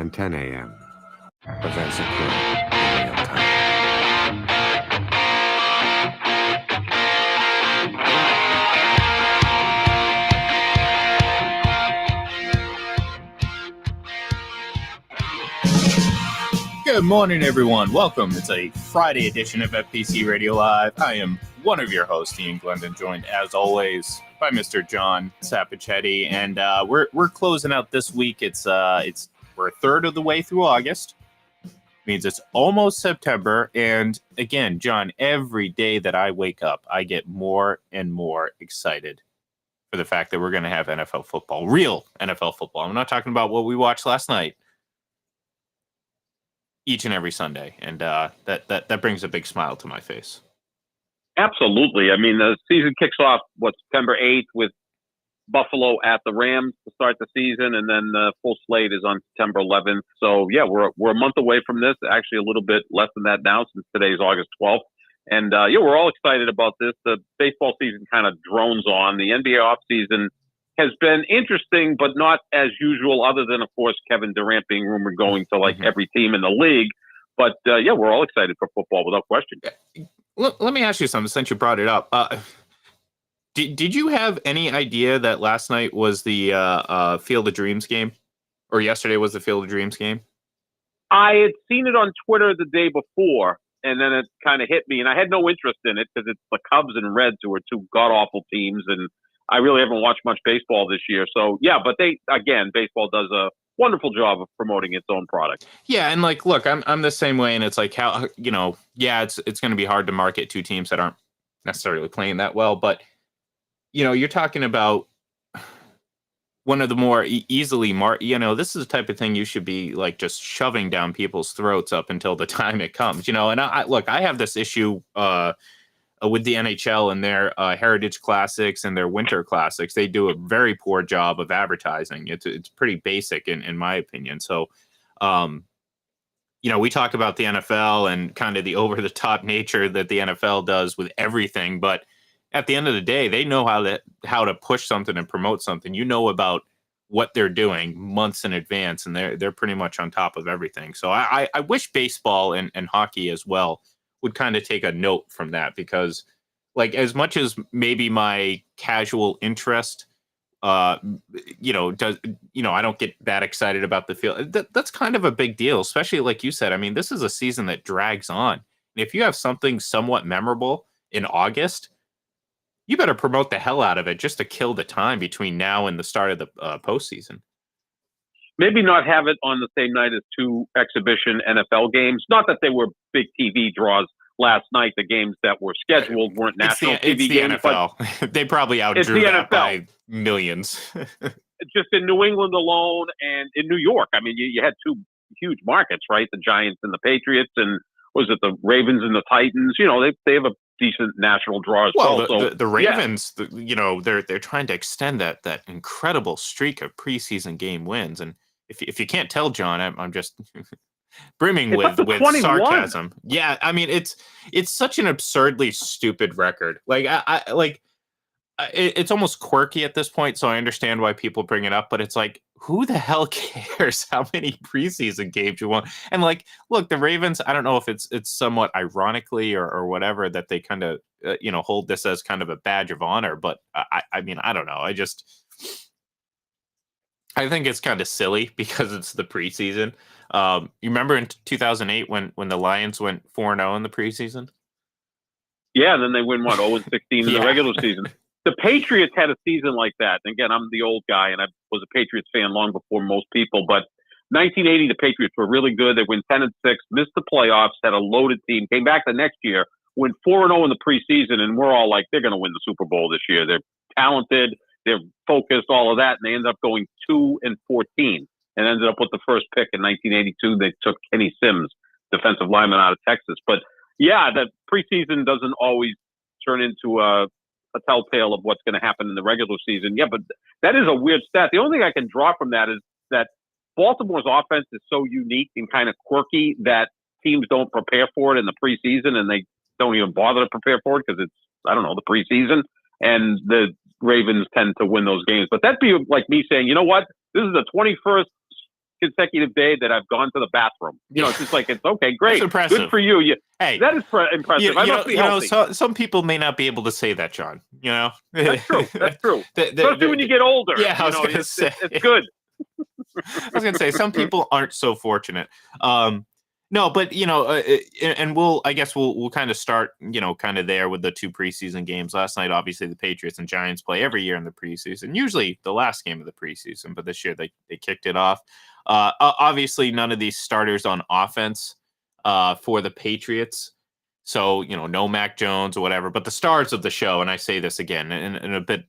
and 10 a.m. Events occur in real time. Good morning, everyone. Welcome. It's a Friday edition of FPC Radio Live. I am one of your hosts, Ian Glendon, joined as always by Mr. John Sapichetti, and we're closing out this week. We're a third of the way through August. Means it's almost September, and again, John, every day that I wake up, I get more and more excited for the fact that we're going to have NFL football, real NFL football. I'm not talking about what we watched last night. Each and every Sunday, and that brings a big smile to my face. Absolutely. I mean, the season kicks off, September 8th with Buffalo at the Rams to start the season, and then the full slate is on September 11th. So, yeah, we're a month away from this, actually a little bit less than that now since today's August 12th. And, we're all excited about this. The baseball season kind of drones on. The NBA offseason has been interesting, but not as usual, other than, of course, Kevin Durant being rumored going to every team in the league. But we're all excited for football without question. Let me ask you something since you brought it up. Did you have any idea that last night was the Field of Dreams game, or yesterday was the Field of Dreams game? I had seen it on Twitter the day before, and then it kind of hit me, and I had no interest in it because it's the Cubs and Reds, who are two god-awful teams, and I really haven't watched much baseball this year. So, but baseball does a wonderful job of promoting its own product. Yeah, and look, I'm the same way, and it's like how, it's going to be hard to market two teams that aren't necessarily playing that well, but, you're talking about one of the more easily this is the type of thing you should be just shoving down people's throats up until the time it comes, and I have this issue with the NHL and their Heritage Classics and their Winter Classics. They do a very poor job of advertising. It's pretty basic in my opinion. So, we talk about the NFL and kind of the over-the-top nature that the NFL does with everything, but at the end of the day, they know how to push something and promote something. About what they're doing months in advance, and they're pretty much on top of everything. So I wish baseball and hockey as well would kind of take a note from that, because as much as maybe my casual interest, I don't get that excited about the field. That's kind of a big deal, especially like you said. I mean, this is a season that drags on. And if you have something somewhat memorable in August, you better promote the hell out of it just to kill the time between now and the start of the postseason. Maybe not have it on the same night as two exhibition NFL games. Not that they were big TV draws last night. The games that were scheduled weren't national TV games. It's the NFL. They probably outdrew that by millions. Just in New England alone and in New York. I mean, you had two huge markets, right? The Giants and the Patriots, and was it the Ravens and the Titans? They have a decent national draw as well. So, the Ravens, they're trying to extend that incredible streak of preseason game wins. And if you can't tell, John, I'm just brimming with sarcasm. Yeah, I mean, it's such an absurdly stupid record. It's almost quirky at this point, so I understand why people bring it up, but it's like, who the hell cares how many preseason games you want? And look, the Ravens, I don't know if it's somewhat ironically or whatever that they kind of hold this as kind of a badge of honor, but I mean, I don't know. I think it's kind of silly because it's the preseason. You remember in 2008 when the Lions went 4-0 in the preseason? Yeah, and then they win 0-16 in the regular season. The Patriots had a season like that. And again, I'm the old guy, and I was a Patriots fan long before most people. But 1980, the Patriots were really good. They went 10-6, missed the playoffs, had a loaded team, came back the next year, went 4-0 in the preseason, and we're all like, they're going to win the Super Bowl this year. They're talented, they're focused, all of that, and they ended up going 2-14, and ended up with the first pick in 1982. They took Kenny Sims, defensive lineman out of Texas. But yeah, the preseason doesn't always turn into a telltale of what's going to happen in the regular season. Yeah, but that is a weird stat. The only thing I can draw from that is that Baltimore's offense is so unique and kind of quirky that teams don't prepare for it in the preseason, and they don't even bother to prepare for it because it's, the preseason. And the Ravens tend to win those games. But that'd be like me saying, you know what? This is the 21st consecutive day that I've gone to the bathroom. It's just like, it's okay, great. That's impressive. Good for you. Hey, that is impressive. I must be healthy. Some people may not be able to say that, John. That's true. That's true. Especially when you get older. Yeah, I was going to say. It's good. I was going to say, some people aren't so fortunate. No, but and I guess we'll kind of start, kind of there with the 2 preseason games. Last night, obviously, the Patriots and Giants play every year in the preseason, usually the last game of the preseason, but this year they kicked it off. Obviously, none of these starters on offense for the Patriots. So, no Mac Jones or whatever, but the stars of the show, and I say this again in a bit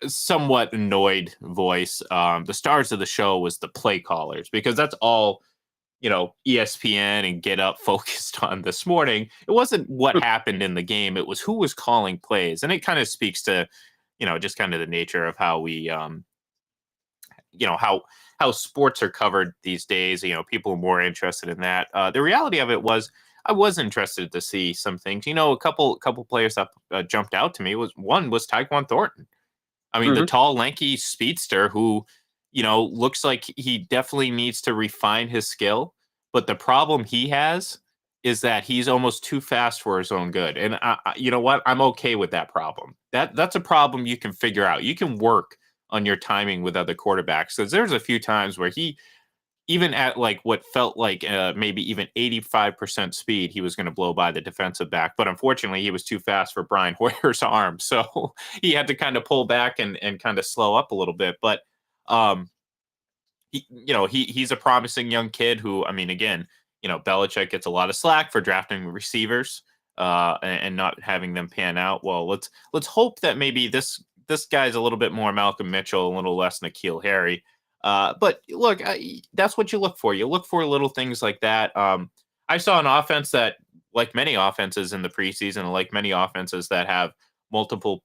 somewhat annoyed voice, the stars of the show was the play callers, because that's all ESPN and Get Up focused on this morning. It wasn't what happened in the game. It was who was calling plays. And it kind of speaks to, just kind of the nature of how we, how sports are covered these days. People are more interested in that. The reality of it was, I was interested to see some things. A couple players that jumped out to me was Tyquan Thornton. I mean, the tall, lanky speedster who, looks like he definitely needs to refine his skill. But the problem he has is that he's almost too fast for his own good. And you know what? I'm okay with that problem. That's a problem you can figure out. You can work on your timing with other quarterbacks. Because there's a few times where he, even at like what felt like maybe even 85% speed, he was going to blow by the defensive back. But unfortunately, he was too fast for Brian Hoyer's arm. So he had to kind of pull back and kind of slow up a little bit. But he's a promising young kid who, I mean, again, Belichick gets a lot of slack for drafting receivers and not having them pan out. Well, let's hope that maybe this guy's a little bit more Malcolm Mitchell, a little less N'Keal Harry. But look, that's what you look for. You look for little things like that. I saw an offense that, like many offenses in the preseason, like many offenses that have multiple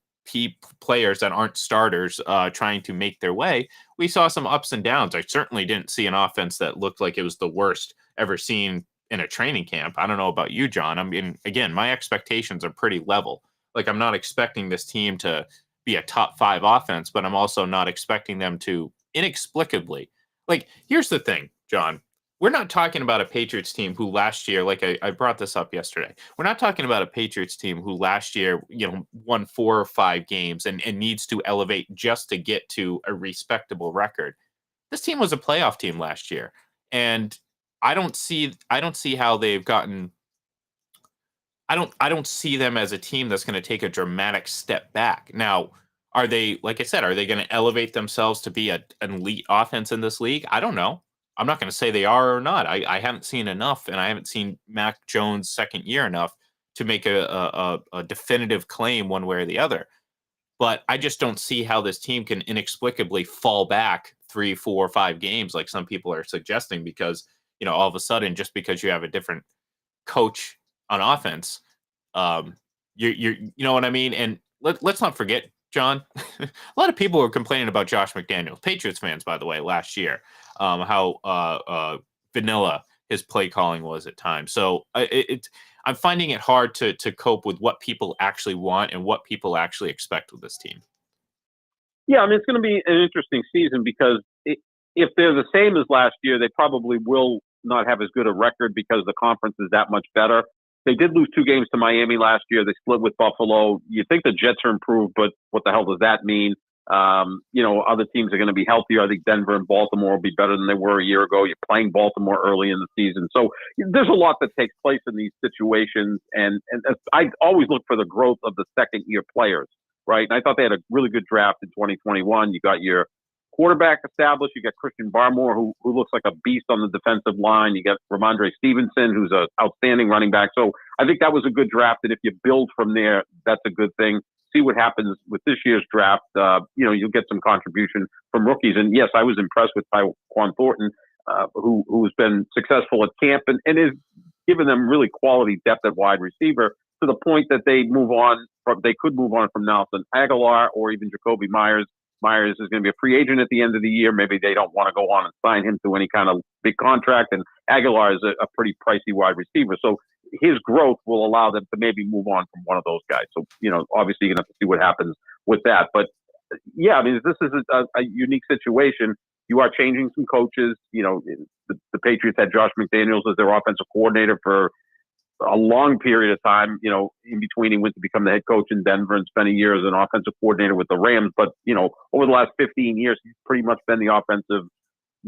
players that aren't starters trying to make their way, we saw some ups and downs. I certainly didn't see an offense that looked like it was the worst ever seen in a training camp. I don't know about you, John. I mean, again, my expectations are pretty level. Like, I'm not expecting this team to be a top 5 offense, but I'm also not expecting them to inexplicably. Like, here's the thing, John. We're not talking about a Patriots team who last year, like I brought this up yesterday, we're not talking about a Patriots team who last year, won 4 or 5 games and needs to elevate just to get to a respectable record. This team was a playoff team last year. And I don't see how they've gotten, I don't see them as a team that's going to take a dramatic step back. Now, are they, like I said, are they going to elevate themselves to be an elite offense in this league? I don't know. I'm not going to say they are or not. I haven't seen enough, and I haven't seen Mac Jones' second year enough to make a definitive claim one way or the other. But I just don't see how this team can inexplicably fall back 3, 4, 5 games like some people are suggesting, because, all of a sudden, just because you have a different coach on offense, you know what I mean? And let's not forget, John, a lot of people were complaining about Josh McDaniels, Patriots fans, by the way, last year, how vanilla his play calling was at times. So I'm finding it hard to cope with what people actually want and what people actually expect with this team. Yeah, I mean, it's going to be an interesting season, because if they're the same as last year, they probably will not have as good a record because the conference is that much better. They did lose 2 games to Miami last year. They split with Buffalo. You think the Jets are improved, but what the hell does that mean? Other teams are going to be healthier. I think Denver and Baltimore will be better than they were a year ago. You're playing Baltimore early in the season. So there's a lot that takes place in these situations. And I always look for the growth of the second-year players, right? And I thought they had a really good draft in 2021. You got your quarterback established. You got Christian Barmore, who looks like a beast on the defensive line. You got Ramondre Stevenson, who's an outstanding running back. So I think that was a good draft. And if you build from there, that's a good thing. See what happens with this year's draft. You'll get some contribution from rookies. And yes, I was impressed with Tyquan Thornton, who's been successful at camp and is giving them really quality depth at wide receiver, to the point that they could move on from Nelson Aguilar or even Jacoby Myers. Myers is going to be a free agent at the end of the year. Maybe they don't want to go on and sign him to any kind of big contract. And Aguilar is a pretty pricey wide receiver. So his growth will allow them to maybe move on from one of those guys. So, obviously you're going to have to see what happens with that. But yeah, I mean, this is a unique situation. you are changing some coaches. The Patriots had Josh McDaniels as their offensive coordinator for a long period of time. In between, he went to become the head coach in Denver and spent a year as an offensive coordinator with the Rams. But, over the last 15 years, he's pretty much been the offensive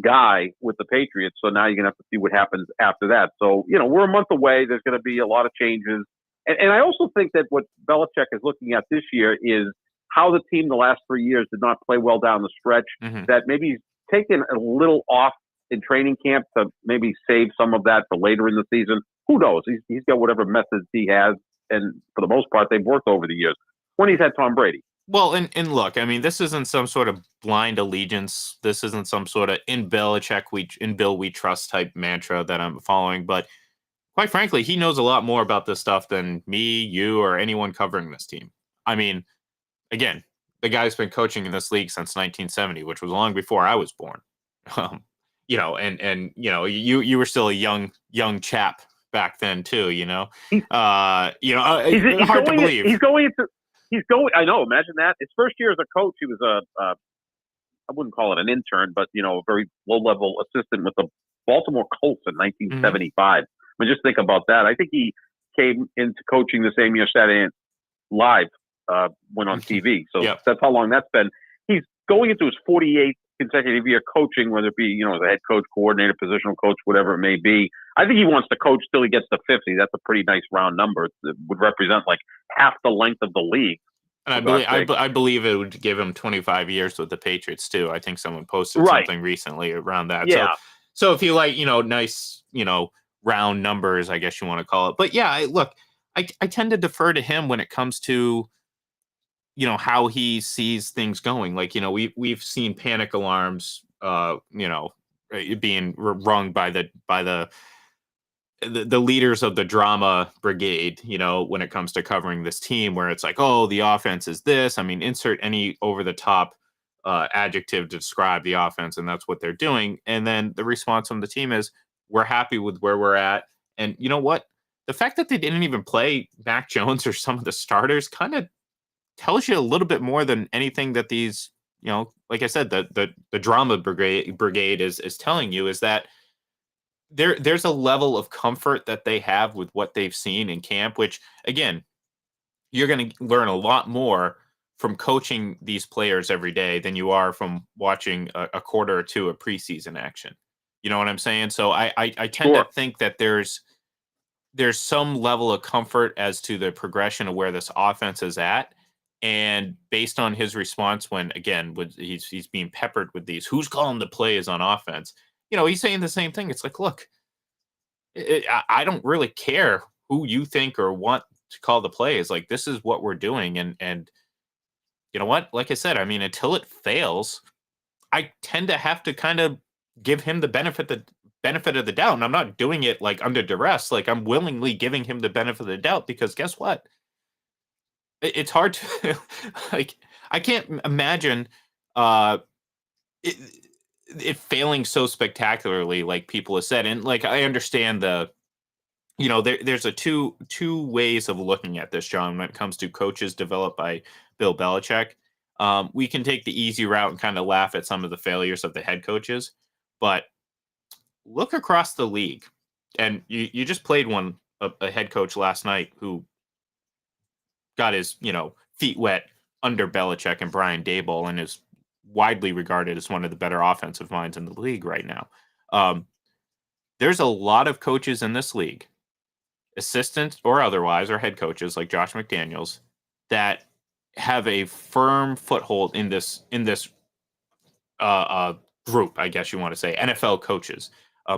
guy with the Patriots. So now you're going to have to see what happens after that. So, we're a month away. There's going to be a lot of changes. And I also think that what Belichick is looking at this year is how the team the last 3 years did not play well down the stretch, that maybe he's taken a little off in training camp to maybe save some of that for later in the season. Who knows? He's got whatever methods he has, and for the most part, they've worked over the years. When he's had Tom Brady. Well, and look, I mean, this isn't some sort of blind allegiance. This isn't some sort of in Belichick in Bill we trust type mantra that I'm following. But quite frankly, he knows a lot more about this stuff than me, you, or anyone covering this team. I mean, again, the guy's been coaching in this league since 1970, which was long before I was born. You were still a young chap back then too. Hard to believe. He's going. I know. Imagine that. His first year as a coach, he was I wouldn't call it an intern, but a very low-level assistant with the Baltimore Colts in 1975. I mean, just think about that. I think he came into coaching the same year Saturday Night Live went on TV. So That's how long that's been. He's going into his 48th consecutive year coaching, whether it be, as a head coach, coordinator, positional coach, whatever it may be. I think he wants to coach till he gets to 50. That's a pretty nice round number. It would represent like half the length of the league. And I believe it would give him 25 years with the Patriots too. I think someone posted something recently around that. Yeah. So if you like, nice, round numbers, I guess you want to call it. But yeah, I tend to defer to him when it comes to, how he sees things going. Like, we've seen panic alarms, being rung by the leaders of the drama brigade, when it comes to covering this team, where it's like, oh, the offense is this. I mean, insert any over the top adjective to describe the offense, and that's what they're doing. And then the response from the team is, we're happy with where we're at. And you know what? The fact that they didn't even play Mac Jones or some of the starters kind of tells you a little bit more than anything that these, like I said, the drama brigade is telling you, is that there's a level of comfort that they have with what they've seen in camp, which again, you're going to learn a lot more from coaching these players every day than you are from watching a quarter or two of preseason action. You know what I'm saying? So I tend to think that there's some level of comfort as to the progression of where this offense is at. And based on his response when, again, he's being peppered with these, who's calling the plays on offense? He's saying the same thing. It's like, look, I don't really care who you think or want to call the plays. Like, this is what we're doing. And you know what? Like I said, I mean, until it fails, I tend to have to kind of give him the benefit of the doubt. And I'm not doing it like under duress. Like, I'm willingly giving him the benefit of the doubt, because guess what? It's hard to like. I can't imagine it failing so spectacularly, like people have said. And like, I understand there's a two ways of looking at this, John, when it comes to coaches developed by Bill Belichick. We can take the easy route and kind of laugh at some of the failures of the head coaches, but look across the league, and you just played a head coach last night who got his, feet wet under Belichick and Brian Daboll, and is widely regarded as one of the better offensive minds in the league right now. There's a lot of coaches in this league, assistants or otherwise, or head coaches like Josh McDaniels, that have a firm foothold in this group, I guess you want to say, NFL coaches.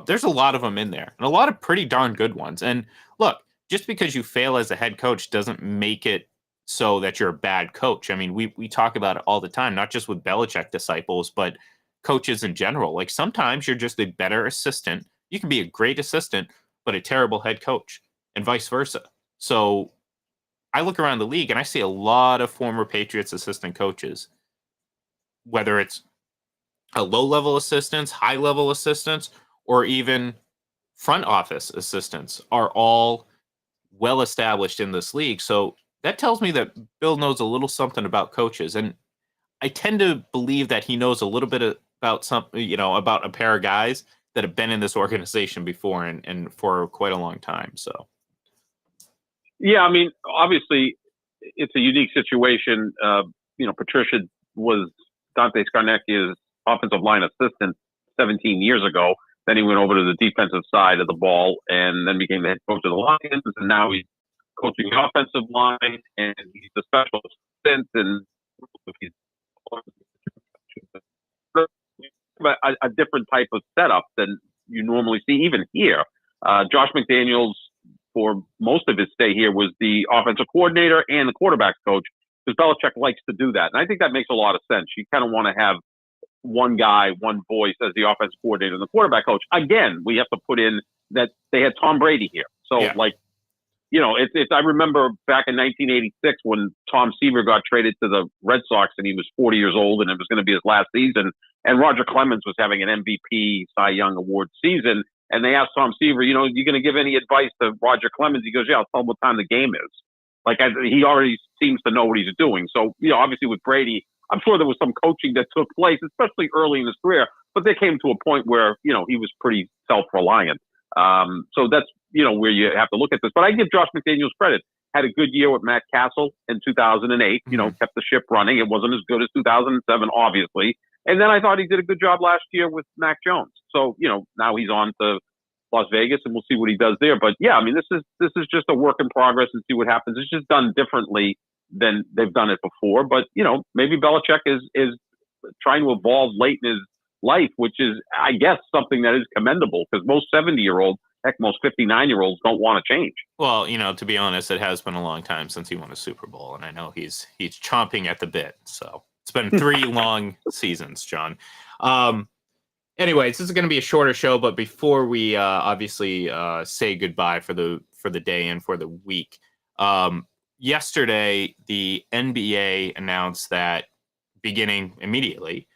There's a lot of them in there, and a lot of pretty darn good ones. And look, just because you fail as a head coach doesn't make it so that you're a bad coach. I mean, we talk about it all the time, not just with Belichick disciples, but coaches in general. Like, sometimes you're just a better assistant. You can be a great assistant, but a terrible head coach, and vice versa. So I look around the league and I see a lot of former Patriots assistant coaches, whether it's a low-level assistants, high-level assistants, or even front office assistants, are all well established in this league. So that tells me that Bill knows a little something about coaches. And I tend to believe that he knows a little bit about about a pair of guys that have been in this organization before and for quite a long time. So, yeah, I mean, obviously, it's a unique situation. Patricia was Dante Scarnecchia's offensive line assistant 17 years ago. Then he went over to the defensive side of the ball and then became the head coach of the Lions. And now he's coaching the offensive line and he's the special assistant and he's a different type of setup than you normally see even here. Josh McDaniels, for most of his stay here, was the offensive coordinator and the quarterback's coach because Belichick likes to do that. And I think that makes a lot of sense. You kind of want to have one guy, one voice as the offensive coordinator and the quarterback coach. Again, we have to put in that they had Tom Brady here. So, I remember back in 1986 when Tom Seaver got traded to the Red Sox and he was 40 years old and it was going to be his last season. And Roger Clemens was having an MVP Cy Young Award season. And they asked Tom Seaver, you going to give any advice to Roger Clemens? He goes, yeah, I'll tell him what time the game is. He already seems to know what he's doing. So, obviously with Brady, I'm sure there was some coaching that took place, especially early in his career, but there came to a point where, he was pretty self-reliant. So that's, where you have to look at this. But I give Josh McDaniels credit. Had a good year with Matt Castle in 2008, kept the ship running. It wasn't as good as 2007, obviously. And then I thought he did a good job last year with Mac Jones. So, now he's on to Las Vegas and we'll see what he does there. But yeah, I mean, this is just a work in progress and see what happens. It's just done differently than they've done it before. But, maybe Belichick is trying to evolve late in his life, which is, I guess, something that is commendable because most 70-year-olds, heck, most 59-year-olds don't want to change. Well, to be honest, it has been a long time since he won a Super Bowl. And I know he's chomping at the bit. So it's been 3 long seasons, John. Anyways, this is going to be a shorter show, but before we obviously say goodbye for the day and for the week, yesterday the NBA announced that beginning immediately,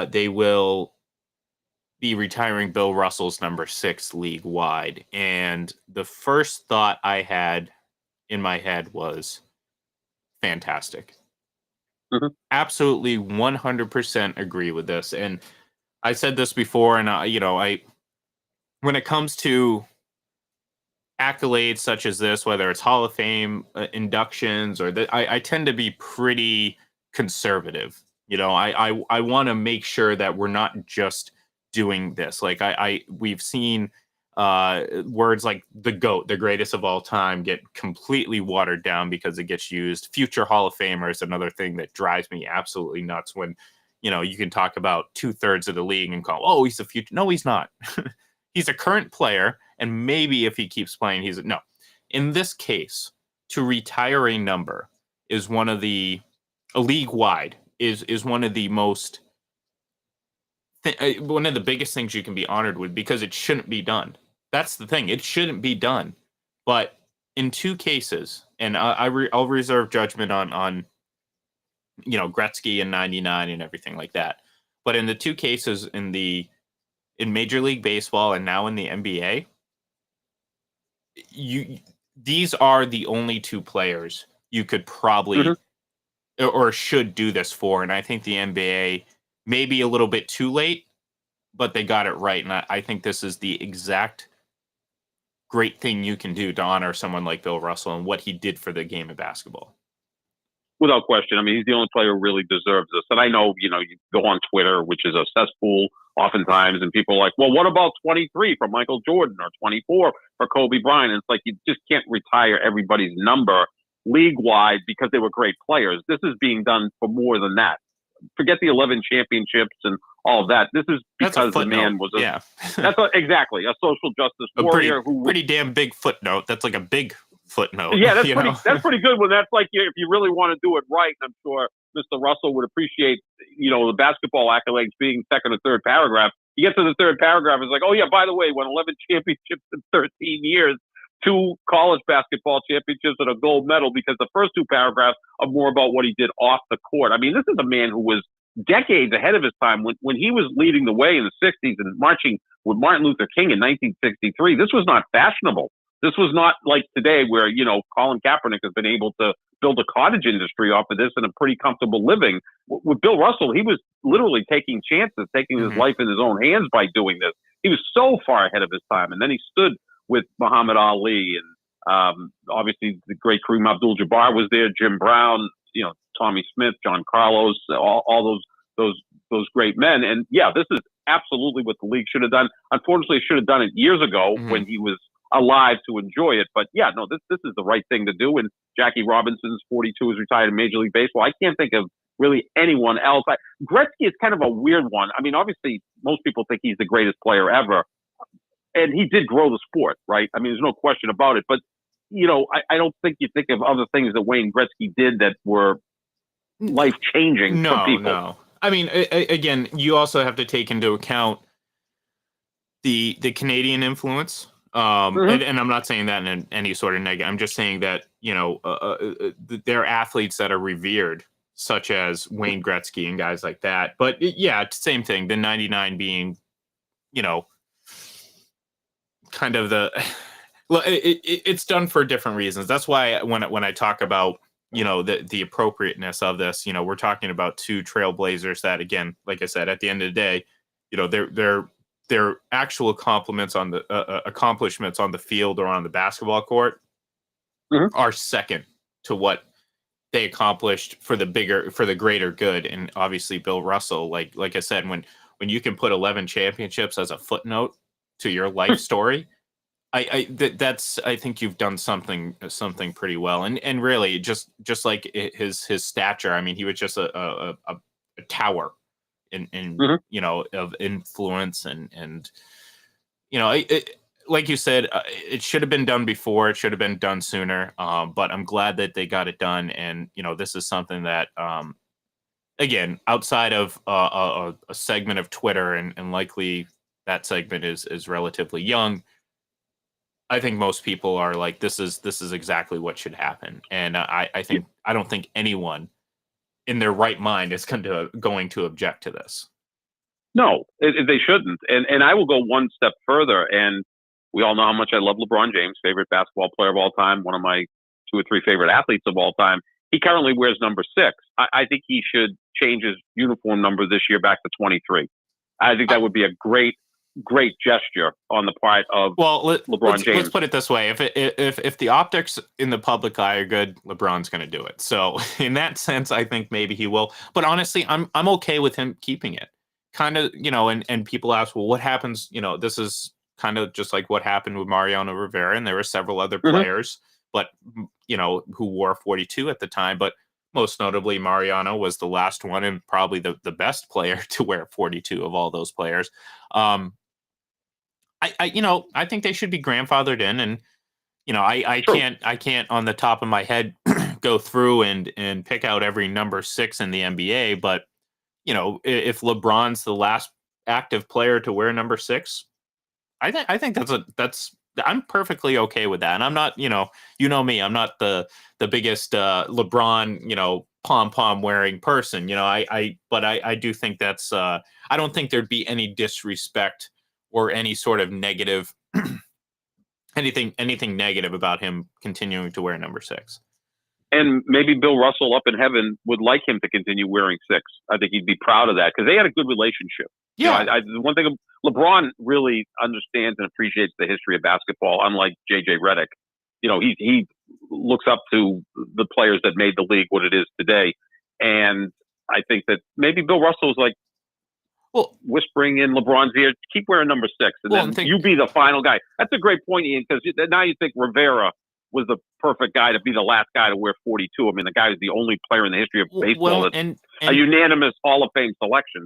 they will be retiring Bill Russell's number 6 league-wide. And the first thought I had in my head was fantastic. Mm-hmm. Absolutely 100% agree with this. And I said this before, and when it comes to accolades such as this, whether it's Hall of Fame inductions or I tend to be pretty conservative. I want to make sure that we're not just doing this. Like we've seen words like the GOAT, the greatest of all time, get completely watered down because it gets used. Future Hall of Famer is another thing that drives me absolutely nuts when you can talk about 2/3 of the league and call, oh, he's the future. No, he's not. He's a current player, and maybe if he keeps playing, no. In this case, to retire a number is one of the league-wide is one of the most one of the biggest things you can be honored with because it shouldn't be done. That's the thing; it shouldn't be done. But in 2 cases, and I'll reserve judgment on Gretzky and 99 and everything like that. But in the 2 cases in Major League Baseball and now in the NBA, these are the only 2 players you could probably or should do this for. And I think the NBA may be a little bit too late, but they got it right. And I think this is the exact great thing you can do to honor someone like Bill Russell and what he did for the game of basketball. Without question. I mean, he's the only player who really deserves this. And I know, you go on Twitter, which is a cesspool oftentimes, and people are like, well, what about 23 for Michael Jordan or 24 for Kobe Bryant? And it's like, you just can't retire everybody's number league-wide because they were great players. This is being done for more than that. Forget the 11 championships and all of that. This is because the man was exactly a social justice warrior pretty damn big footnote. That's like a big footnote. Yeah, that's pretty good when that's like, if you really want to do it right, and I'm sure Mr. Russell would appreciate, the basketball accolades being second or third paragraph. You get to the third paragraph, it's like, oh yeah, by the way, won 11 championships in 13 years, 2 college basketball championships and a gold medal, because the first 2 paragraphs are more about what he did off the court. I mean, this is a man who was decades ahead of his time when he was leading the way in the 60s and marching with Martin Luther King in 1963. This was not fashionable. This was not like today where, Colin Kaepernick has been able to build a cottage industry off of this and a pretty comfortable living. With Bill Russell, he was literally taking chances, taking his life in his own hands by doing this. He was so far ahead of his time. And then he stood with Muhammad Ali, and obviously the great Kareem Abdul-Jabbar was there, Jim Brown, Tommy Smith, John Carlos, all those great men. And yeah, this is absolutely what the league should have done. Unfortunately, it should have done it years ago when he was alive to enjoy it. But yeah, no, this is the right thing to do. And Jackie Robinson's 42, is retired in Major League Baseball. I can't think of really anyone else. Gretzky is kind of a weird one. I mean, obviously, most people think he's the greatest player ever. And he did grow the sport, right? I mean, there's no question about it. But, I don't think you think of other things that Wayne Gretzky did that were life-changing for people. No. I mean, again, you also have to take into account the Canadian influence. And I'm not saying that in any sort of negative. I'm just saying that, there are athletes that are revered, such as Wayne Gretzky and guys like that. But yeah, same thing. The 99 being, kind of it's done for different reasons. That's why when I talk about, the appropriateness of this, we're talking about two trailblazers that, again, like I said, at the end of the day, their actual accomplishments on the field or on the basketball court are second to what they accomplished for the greater good. And obviously Bill Russell, like I said, when you can put 11 championships as a footnote to your life story, I think you've done something pretty well. And really just like his stature, I mean, he was just a tower in of influence and like you said, it should have been done before. It should have been done sooner. But I'm glad that they got it done. And this is something that again, outside of a segment of Twitter, and likely that segment is relatively young, I think most people are like, this is exactly what should happen. And I don't think anyone in their right mind is going to object to this. No, they shouldn't. And I will go one step further. And we all know how much I love LeBron James, favorite basketball player of all time, one of my 2 or 3 favorite athletes of all time. He currently wears number 6. I think he should change his uniform number this year back to 23. I think that would be a great gesture on the part of LeBron James. Let's put it this way: if the optics in the public eye are good, LeBron's going to do it. So in that sense, I think maybe he will. But honestly, I'm okay with him keeping it. Kind of, and people ask, well, what happens? This is kind of just like what happened with Mariano Rivera, and there were several other players, but who wore 42 at the time. But most notably, Mariano was the last one and probably the best player to wear 42 of all those players. I think they should be grandfathered in, and I can't on the top of my head go through and pick out every number 6 in the NBA, but if LeBron's the last active player to wear number 6, I think that's I'm perfectly okay with that. And I'm not, me, I'm not the biggest LeBron, pom-pom wearing person, but I do think that's I don't think there'd be any disrespect or any sort of negative, anything negative about him continuing to wear number 6. And maybe Bill Russell up in heaven would like him to continue wearing 6. I think he'd be proud of that because they had a good relationship. Yeah. The one thing, LeBron really understands and appreciates the history of basketball, unlike J.J. Redick. He looks up to the players that made the league what it is today. And I think that maybe Bill Russell's like, whispering in LeBron's ear, keep wearing number 6, and then you be the final guy. That's a great point, Ian, because now you think Rivera was the perfect guy to be the last guy to wear 42. I mean, the guy is the only player in the history of baseball that's a unanimous Hall of Fame selection.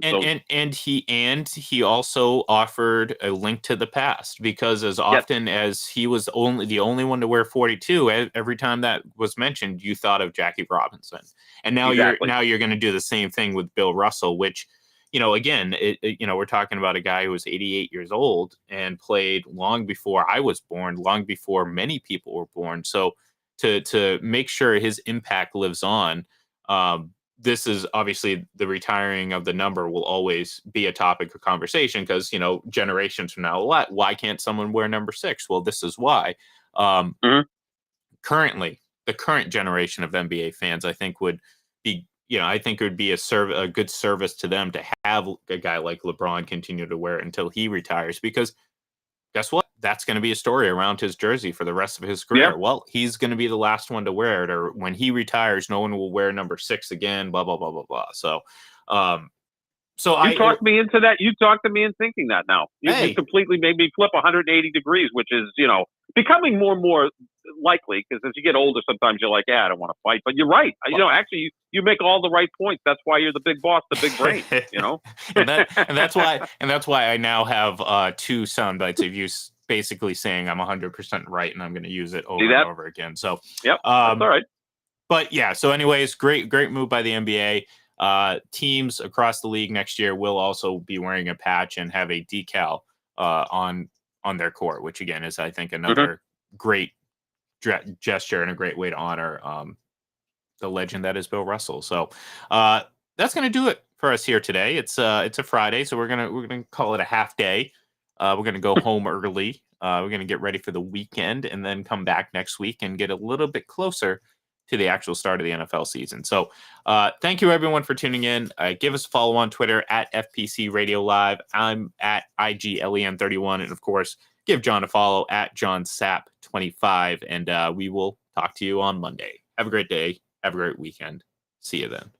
And he also offered a link to the past, because as often as he was the only one to wear 42, every time that was mentioned, you thought of Jackie Robinson. And now you're going to do the same thing with Bill Russell, which, again, we're talking about a guy who was 88 years old and played long before I was born, long before many people were born. So to make sure his impact lives on, this is obviously the retiring of the number will always be a topic of conversation because, generations from now, why can't someone wear number 6? Well, this is why. Currently, the current generation of NBA fans, I think would be, I think it would be a good service to them to have a guy like LeBron continue to wear it until he retires, because guess what? That's going to be a story around his jersey for the rest of his career. Yeah. Well, he's going to be the last one to wear it, or when he retires, no one will wear number 6 again, blah, blah, blah, blah, blah. So, you talked me into that. You talked to me in thinking that now. You completely made me flip 180 degrees, which is, becoming more and more likely, because as you get older, sometimes you're like, I don't want to fight. But you're right. Actually, you make all the right points. That's why you're the big boss, the big brain, and that's why I now have 2 sound bites of you basically saying I'm 100% right, and I'm going to use it over and over again. So, yep, that's all right. But yeah, so anyways, great move by the NBA. Teams across the league next year will also be wearing a patch and have a decal on their court, which again is, I think, another great gesture and a great way to honor the legend that is Bill Russell. So that's going to do it for us here today. It's a Friday, so we're gonna call it a half day. We're gonna go home early. We're gonna get ready for the weekend and then come back next week and get a little bit closer to the actual start of the NFL season. So thank you everyone for tuning in. Give us a follow on Twitter at FPC Radio Live. I'm at IGLEN31. And of course, give John a follow at JohnSap25. And we will talk to you on Monday. Have a great day. Have a great weekend. See you then.